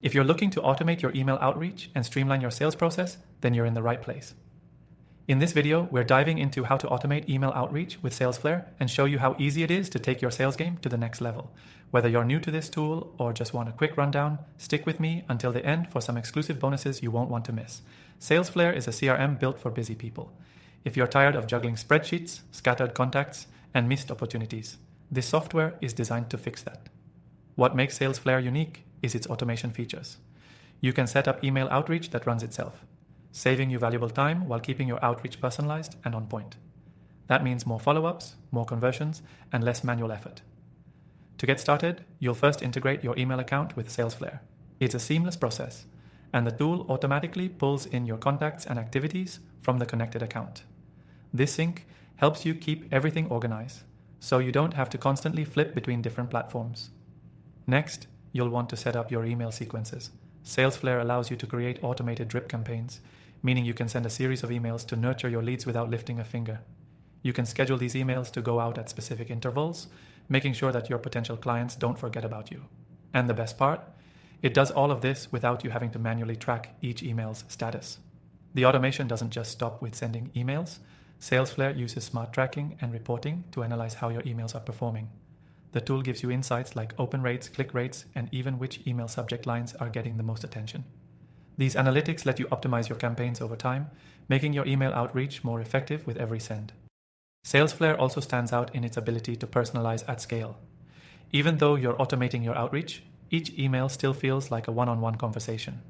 If you're looking to automate your email outreach and streamline your sales process, then you're in the right place. In this video, we're diving into how to automate email outreach with Salesflare and show you how easy it is to take your sales game to the next level. Whether you're new to this tool or just want a quick rundown, stick with me until the end for some exclusive bonuses you won't want to miss. Salesflare is a CRM built for busy people. If you're tired of juggling spreadsheets, scattered contacts, and missed opportunities, this software is designed to fix that. What makes Salesflare unique is its automation features. You can set up email outreach that runs itself, saving you valuable time while keeping your outreach personalized and on point. That means more follow-ups, more conversions, and less manual effort. To get started, you'll first integrate your email account with Salesflare. It's a seamless process, and the tool automatically pulls in your contacts and activities from the connected account. This sync helps you keep everything organized, so you don't have to constantly flip between different platforms. Next, you'll want to set up your email sequences. Salesflare allows you to create automated drip campaigns, meaning you can send a series of emails to nurture your leads without lifting a finger. You can schedule these emails to go out at specific intervals, making sure that your potential clients don't forget about you. And the best part, it does all of this without you having to manually track each email's status. The automation doesn't just stop with sending emails. Salesflare uses smart tracking and reporting to analyze how your emails are performing. The tool gives you insights like open rates, click rates, and even which email subject lines are getting the most attention. These analytics let you optimize your campaigns over time, making your email outreach more effective with every send. Salesflare also stands out in its ability to personalize at scale. Even though you're automating your outreach, each email still feels like a one-on-one conversation.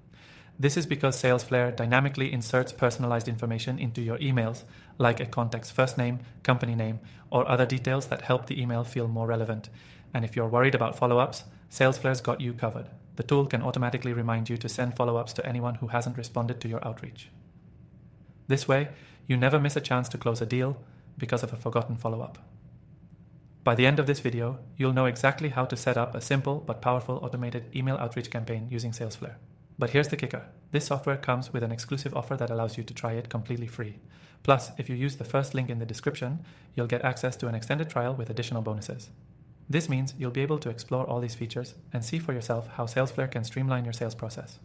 This is because Salesflare dynamically inserts personalized information into your emails, like a contact's first name, company name, or other details that help the email feel more relevant. And if you're worried about follow-ups, Salesflare's got you covered. The tool can automatically remind you to send follow-ups to anyone who hasn't responded to your outreach. This way, you never miss a chance to close a deal because of a forgotten follow-up. By the end of this video, you'll know exactly how to set up a simple but powerful automated email outreach campaign using Salesflare. But here's the kicker. This software comes with an exclusive offer that allows you to try it completely free. Plus, if you use the first link in the description, you'll get access to an extended trial with additional bonuses. This means you'll be able to explore all these features and see for yourself how Salesflare can streamline your sales process.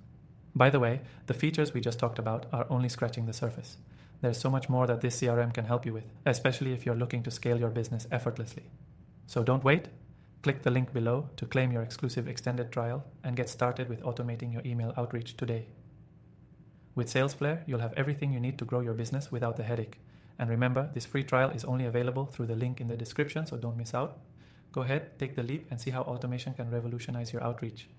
By the way, the features we just talked about are only scratching the surface. There's so much more that this CRM can help you with, especially if you're looking to scale your business effortlessly. So don't wait. Click the link below to claim your exclusive extended trial and get started with automating your email outreach today. With Salesflare, you'll have everything you need to grow your business without the headache. And remember, this free trial is only available through the link in the description, so don't miss out. Go ahead, take the leap, and see how automation can revolutionize your outreach.